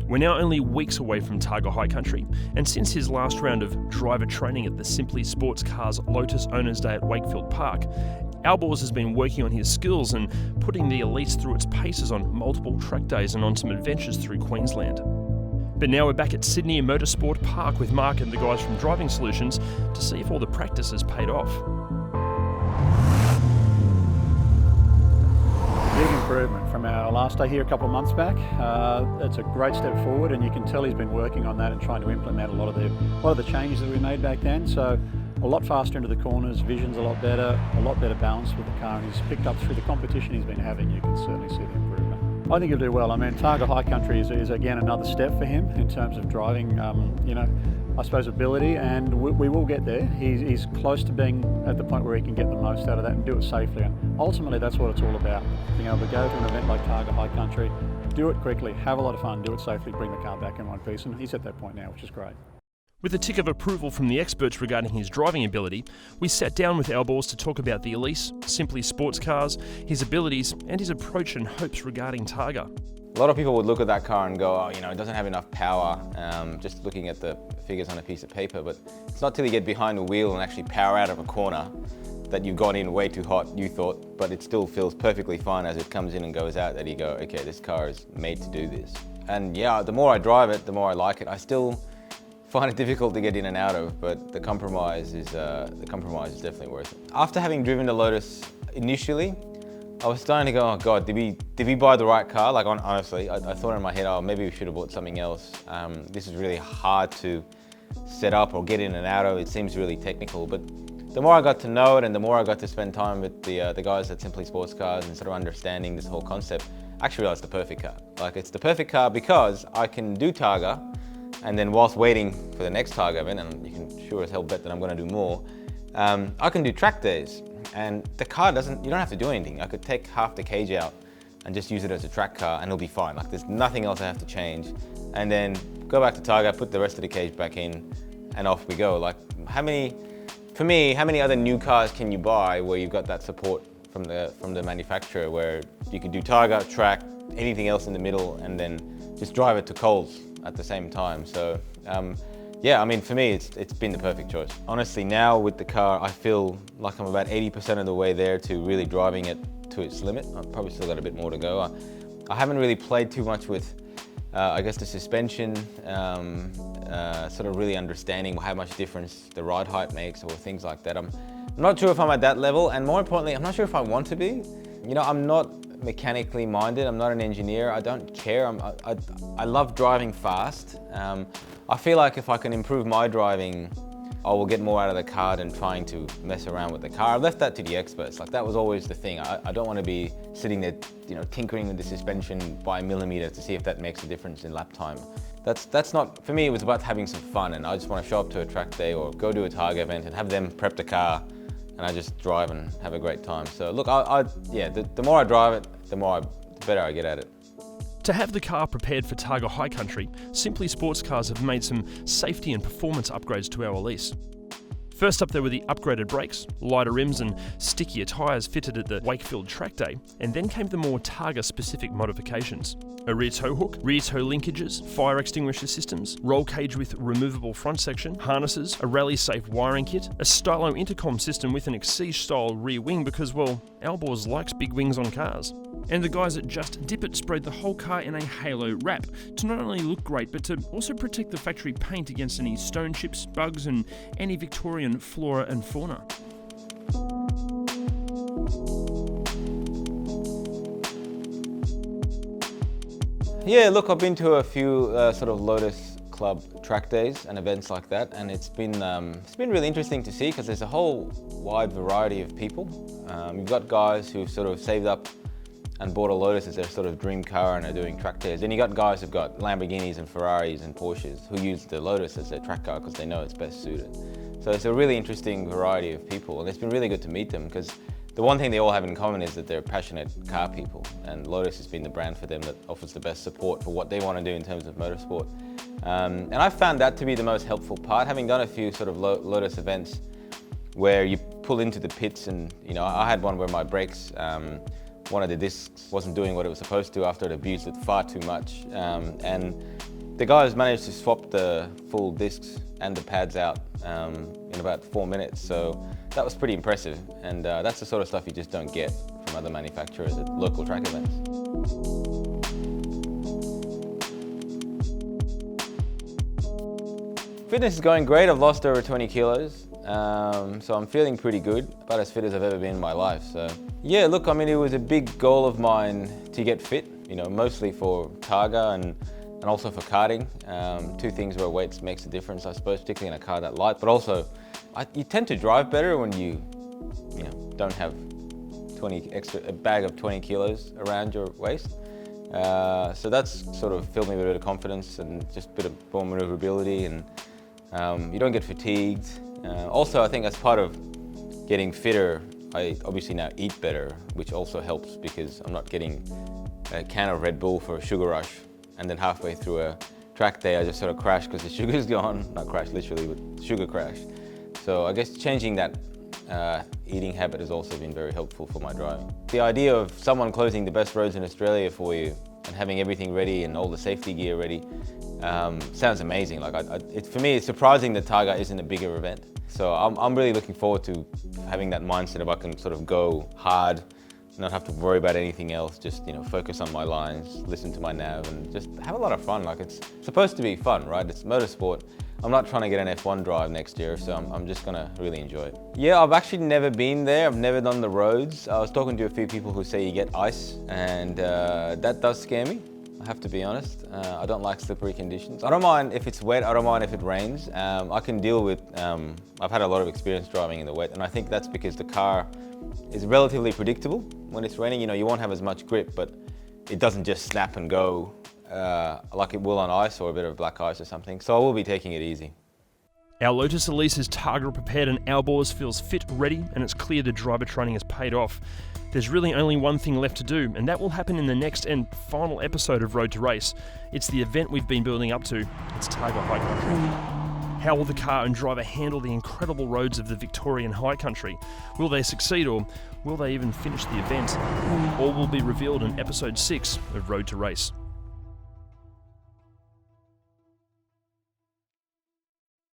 We're now only weeks away from Targa High Country, and since his last round of driver training at the Simply Sports Cars Lotus Owners Day at Wakefield Park, Alborz has been working on his skills and putting the Elise through its paces on multiple track days and on some adventures through Queensland. But now we're back at Sydney Motorsport Park with Mark and the guys from Driving Solutions to see if all the practice has paid off. Big improvement from our last day here a couple of months back. It's a great step forward, and you can tell he's been working on that and trying to implement a lot of the changes that we made back then. So a lot faster into the corners, vision's a lot better balance with the car, and he's picked up through the competition he's been having. You can certainly see the improvement. I think he'll do well. I mean, Targa High Country is again another step for him in terms of driving, I suppose, ability, and we will get there. He's close to being at the point where he can get the most out of that and do it safely, and ultimately that's what it's all about. Being able to go to an event like Targa High Country, do it quickly, have a lot of fun, do it safely, bring the car back in one piece, and he's at that point now, which is great. With a tick of approval from the experts regarding his driving ability, we sat down with Alborz to talk about the Elise, Simply Sports Cars, his abilities, and his approach and hopes regarding Targa. A lot of people would look at that car and go, oh, it doesn't have enough power, just looking at the figures on a piece of paper, but it's not till you get behind the wheel and actually power out of a corner that you've gone in way too hot, you thought, but it still feels perfectly fine as it comes in and goes out, that you go, okay, this car is made to do this. And yeah, the more I drive it, the more I like it. I still find it difficult to get in and out of, but the compromise is definitely worth it. After having driven the Lotus initially, I was starting to go, oh God, did we buy the right car? Like honestly, I thought in my head, oh, maybe we should have bought something else. This is really hard to set up or get in and out of. It seems really technical, but the more I got to know it and the more I got to spend time with the guys at Simply Sports Cars and sort of understanding this whole concept, I actually realized it's the perfect car. Like, it's the perfect car because I can do Targa, and then whilst waiting for the next Targa event, and you can sure as hell bet that I'm gonna do more, I can do track days. And the car you don't have to do anything. I could take half the cage out and just use it as a track car and it'll be fine. Like, there's nothing else I have to change. And then go back to Targa, put the rest of the cage back in, and off we go. Like, how many other new cars can you buy where you've got that support from the manufacturer, where you can do Targa, track, anything else in the middle, and then just drive it to Coles at the same time. So yeah, I mean, for me, it's been the perfect choice. Honestly, now with the car, I feel like I'm about 80% of the way there to really driving it to its limit. I've probably still got a bit more to go. I haven't really played too much with, I guess, the suspension, sort of really understanding how much difference the ride height makes or things like that. I'm not sure if I'm at that level, and more importantly, I'm not sure if I want to be. I'm not mechanically minded, I'm not an engineer, I don't care. I love driving fast. I feel like if I can improve my driving, I will get more out of the car than trying to mess around with the car. I left that to the experts. Like, that was always the thing. I don't want to be sitting there, tinkering with the suspension by a millimeter to see if that makes a difference in lap time. That's not, for me, it was about having some fun, and I just want to show up to a track day or go to a Targa event and have them prep the car, and I just drive and have a great time. So look, the more I drive it, the better I get at it. To have the car prepared for Targa High Country, Simply Sports Cars have made some safety and performance upgrades to our Elise. First up, there were the upgraded brakes, lighter rims and stickier tyres fitted at the Wakefield track day, and then came the more Targa-specific modifications. A rear tow hook, rear tow linkages, fire extinguisher systems, roll cage with removable front section, harnesses, a rally-safe wiring kit, a stylo intercom system with an Exige-style rear wing because, well, Alborz likes big wings on cars. And the guys at Just Dip It sprayed the whole car in a halo wrap to not only look great, but to also protect the factory paint against any stone chips, bugs, and any Victorian flora and fauna. Yeah, look, I've been to a few sort of Lotus Club track days and events like that, and it's been really interesting to see because there's a whole wide variety of people. You've got guys who've sort of saved up and bought a Lotus as their sort of dream car and are doing track days. Then you got guys who've got Lamborghinis and Ferraris and Porsches who use the Lotus as their track car because they know it's best suited. So it's a really interesting variety of people, and it's been really good to meet them because the one thing they all have in common is that they're passionate car people, and Lotus has been the brand for them that offers the best support for what they want to do in terms of motorsport. And I found that to be the most helpful part, having done a few sort of Lotus events where you pull into the pits and, I had one where my brakes one of the discs wasn't doing what it was supposed to after it abused it far too much. And the guys managed to swap the full discs and the pads out in about 4 minutes. So that was pretty impressive. And that's the sort of stuff you just don't get from other manufacturers at local track events. Fitness is going great. I've lost over 20 kilos. So I'm feeling pretty good, about as fit as I've ever been in my life. So yeah, look, I mean, it was a big goal of mine to get fit, you know, mostly for Targa and also for karting. Two things where weights makes a difference, I suppose, particularly in a car that light, but also you tend to drive better when you don't have a bag of 20 kilos around your waist. So that's sort of filled me with a bit of confidence and just a bit of more maneuverability, and you don't get fatigued. Also, I think as part of getting fitter, I obviously now eat better, which also helps because I'm not getting a can of Red Bull for a sugar rush, and then halfway through a track day I just sort of crash because the sugar's gone. Not crash literally, but sugar crash. So I guess changing that eating habit has also been very helpful for my driving. The idea of someone closing the best roads in Australia for you and having everything ready and all the safety gear ready sounds amazing. Like for me, it's surprising that Targa isn't a bigger event. So I'm really looking forward to having that mindset of I can sort of go hard, not have to worry about anything else, just focus on my lines, listen to my nav, and just have a lot of fun. Like, it's supposed to be fun, right? It's motorsport. I'm not trying to get an F1 drive next year, so I'm just gonna really enjoy it. Yeah, I've actually never been there. I've never done the roads. I was talking to a few people who say you get ice, and that does scare me, I have to be honest. I don't like slippery conditions. I don't mind if it's wet, I don't mind if it rains. I can deal with, I've had a lot of experience driving in the wet, and I think that's because the car is relatively predictable. When it's raining, you won't have as much grip, but it doesn't just snap and go like it will on ice or a bit of black ice or something. So I will be taking it easy. Our Lotus Elise is Targa prepared and Alborz feels fit, ready, and it's clear the driver training has paid off. There's really only one thing left to do, and that will happen in the next and final episode of Road to Race. It's the event we've been building up to. It's Targa High Country. How will the car and driver handle the incredible roads of the Victorian High Country? Will they succeed, or will they even finish the event? All will be revealed in episode 6 of Road to Race.